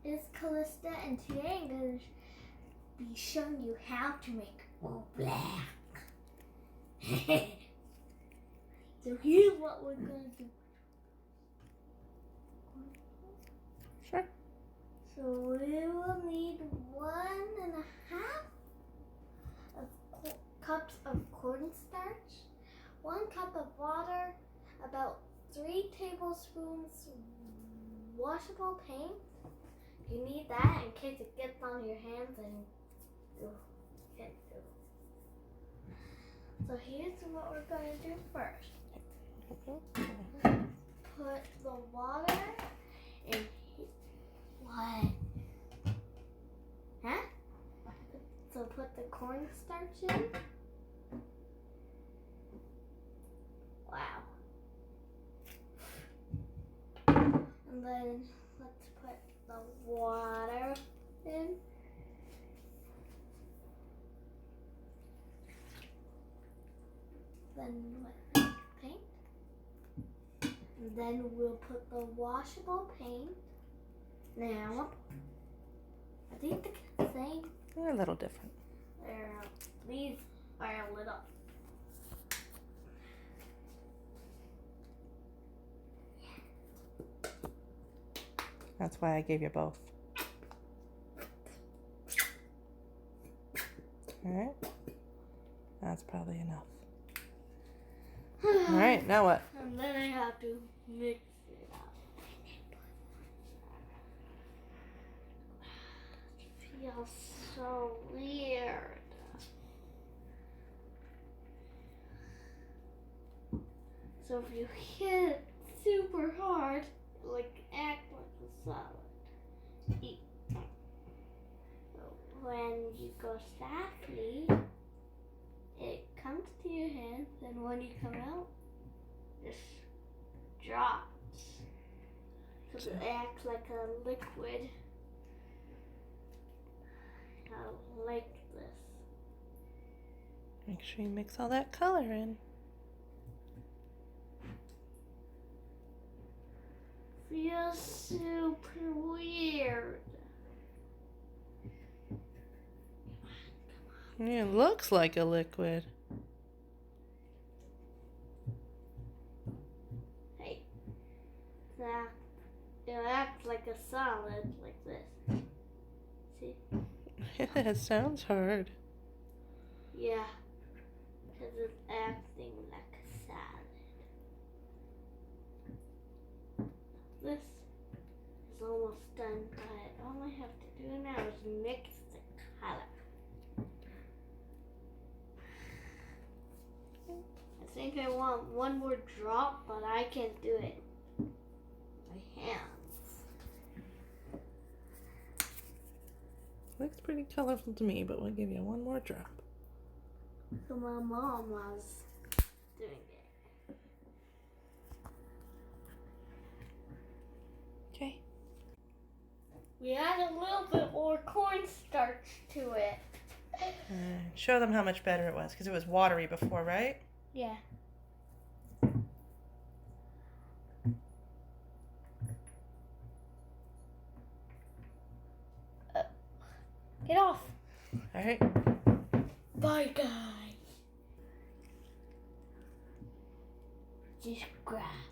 is Callista, and today I'm going to be showing you how to make oobleck. So here's what we're going to do. Sure. So we will need 1.5 cups of cornstarch, 1 cup of water, about 3 tablespoons washable paint. You need that in case it gets on your hands and you can't do. So here's what we're going to do first. Put the water in. What? Huh? So put the cornstarch in. Wow. And then let's put the water in. Then what? Paint. And then we'll put the washable paint. Now, I think they're the same. They're a little different. These are a little. That's why I gave you both. Alright. That's probably enough. Alright, now what? And then I have to mix it up. It feels so weird. So if you hit it super hard, act like a salad. When you go softly, it comes to your hands, and when you come out, this drops. So it acts like a liquid. Like this. Make sure you mix all that color in. Feels super weird. It looks like a liquid. Hey, it acts like a solid, like this. See? It sounds hard. Yeah, because it's acting like a salad. This is almost done, but all I have to do now is mix the color. I think I want one more drop, but I can't do it. My hands. Looks pretty colorful to me, but we'll give you one more drop. So my mom was doing it. Okay. We add a little bit more cornstarch to it. Show them how much better it was, because it was watery before, right? Yeah. Get off. All right. Bye, guys. Subscribe.